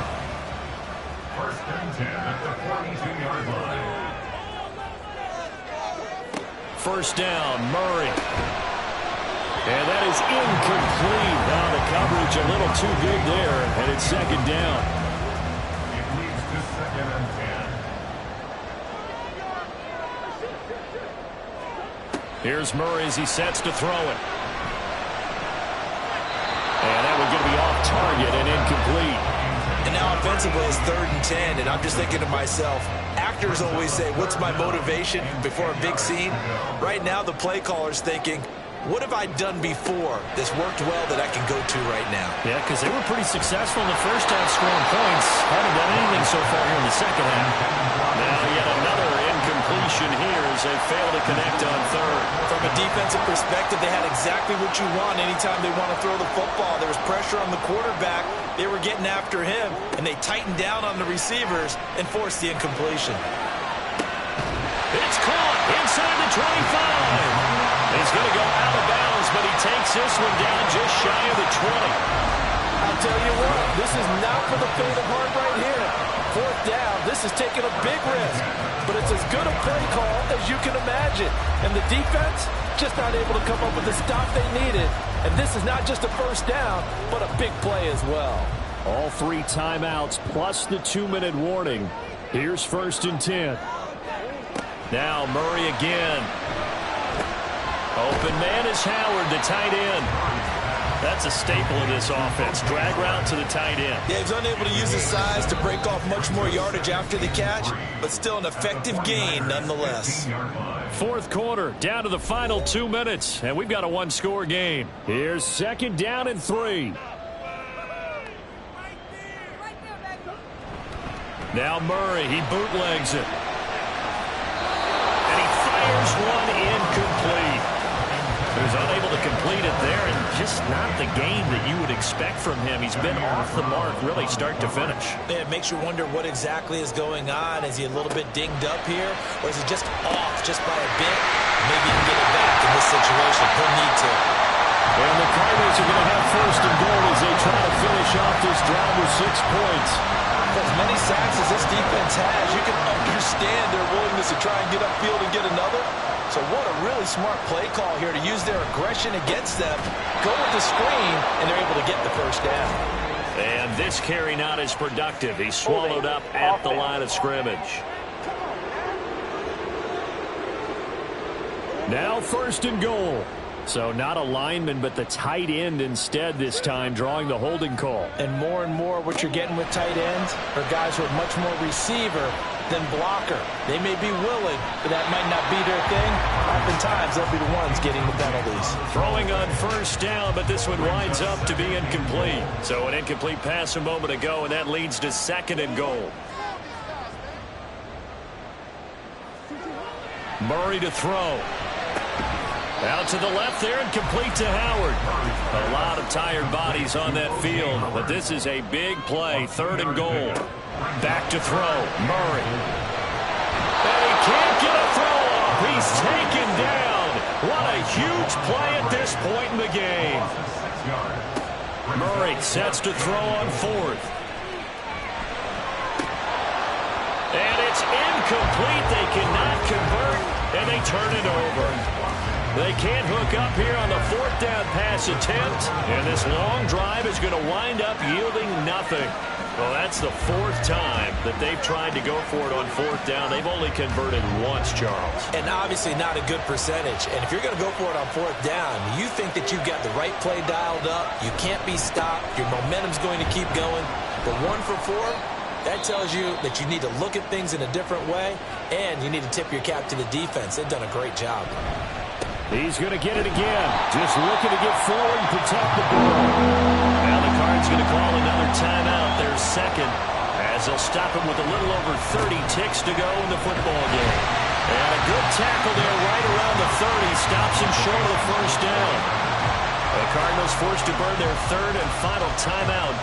1st and 10 at the 42-yard line. 1st down, Murray. And that is incomplete. Now the coverage a little too good there, and it's 2nd down. It leads to 2nd and 10. Here's Murray as he sets to throw it. And that one's going to be off target and incomplete. And now offensively it's 3rd and 10, and I'm just thinking to myself, actors always say, what's my motivation before a big scene? Right now the play caller's thinking, what have I done before that's worked well that I can go to right now? Yeah, because they were pretty successful in the first half scoring points. Haven't done anything so far here in the second half. Now yet another incompletion here as they fail to connect on third. From a defensive perspective, they had exactly what you want anytime they want to throw the football. There was pressure on the quarterback. They were getting after him, and they tightened down on the receivers and forced the incompletion. It's caught inside the 25. He's going to go out of bounds, but he takes this one down just shy of the 20. I'll tell you what, this is not for the faint of heart right here. Fourth down, this is taking a big risk, but it's as good a play call as you can imagine. And the defense just not able to come up with the stop they needed. And this is not just a first down, but a big play as well. All 3 timeouts plus the 2-minute warning. Here's 1st and 10. Now Murray again. Open man is Howard, the tight end. That's a staple of this offense. Drag route to the tight end. Yeah, he's unable to use his size to break off much more yardage after the catch, but still an effective gain nonetheless. 4th quarter, down to the final 2 minutes, and we've got a 1-score game. Here's 2nd down and 3. Now Murray, he bootlegs it. And he fires one incomplete. He was unable to complete it there, and just not the game that you would expect from him. He's been off the mark, really, start to finish. Yeah, it makes you wonder what exactly is going on. Is he a little bit dinged up here, or is he just off just by a bit? Maybe he can get it back in this situation. He'll need to. And the Cardinals are going to have 1st and goal as they try to finish off this drive with 6 points. As many sacks as this defense has, you can understand their willingness to try and get upfield and get another. So what a really smart play call here to use their aggression against them, go with the screen, and they're able to get the first down. And this carry not as productive. He's swallowed up at the line of scrimmage. Now 1st and goal. So not a lineman, but the tight end instead this time, drawing the holding call. And more what you're getting with tight ends are guys who are much more receiver than blocker. They may be willing, but that might not be their thing. Oftentimes, they'll be the ones getting the penalties. Throwing on 1st down, but this one winds up to be incomplete. So an incomplete pass a moment ago, and that leads to 2nd and goal. Murray to throw. Out to the left there and complete to Howard. A lot of tired bodies on that field, but this is a big play. 3rd and goal. Back to throw. Murray. And he can't get a throw off. He's taken down. What a huge play at this point in the game. Murray sets to throw on 4th. And it's incomplete. They cannot convert, and they turn it over. They can't hook up here on the 4th down pass attempt, and this long drive is going to wind up yielding nothing. Well, that's the 4th time that they've tried to go for it on 4th down. They've only converted once, Charles. And obviously not a good percentage. And if you're going to go for it on 4th down, you think that you've got the right play dialed up. You can't be stopped. Your momentum's going to keep going. But 1 for 4, that tells you that you need to look at things in a different way, and you need to tip your cap to the defense. They've done a great job. He's going to get it again. Just looking to get forward and protect the ball. Now the Cards going to call another timeout. Their 2nd, as they'll stop him with a little over 30 ticks to go in the football game. And a good tackle there right around the 30. Stops him short of the 1st down. The Cardinals forced to burn their 3rd and final timeout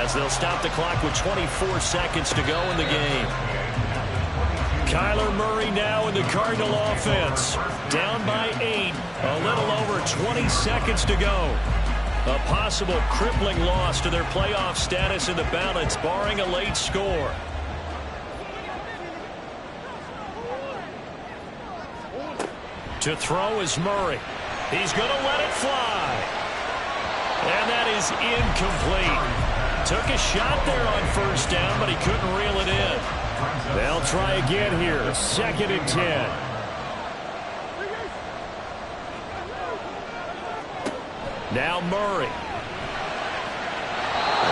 as they'll stop the clock with 24 seconds to go in the game. Kyler Murray now in the Cardinal offense. Down by 8. A little over 20 seconds to go. A possible crippling loss to their playoff status in the balance, barring a late score. To throw is Murray. He's going to let it fly. And that is incomplete. Took a shot there on 1st down, but he couldn't reel it in. They'll try again here. 2nd and 10. Now Murray.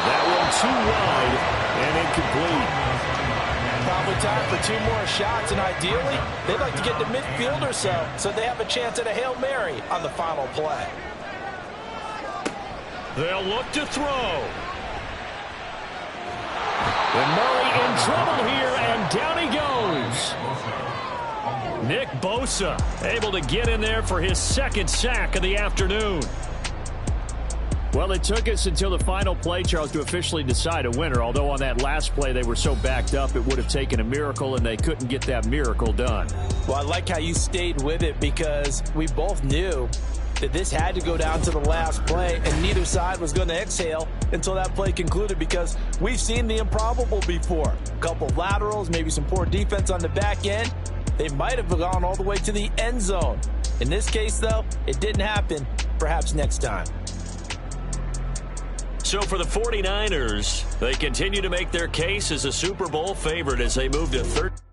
That one too wide and incomplete. Probably time for 2 more shots, and ideally, they'd like to get to midfield or so they have a chance at a Hail Mary on the final play. They'll look to throw. And Murray in trouble here, and down he goes. Nick Bosa able to get in there for his 2nd sack of the afternoon. Well, it took us until the final play, Charles, to officially decide a winner, although on that last play they were so backed up it would have taken a miracle, and they couldn't get that miracle done. Well, I like how you stayed with it because we both knew that this had to go down to the last play, and neither side was going to exhale until that play concluded because we've seen the improbable before. A couple of laterals, maybe some poor defense on the back end. They might have gone all the way to the end zone. In this case, though, it didn't happen. Perhaps next time. So for the 49ers, they continue to make their case as a Super Bowl favorite as they move to 13.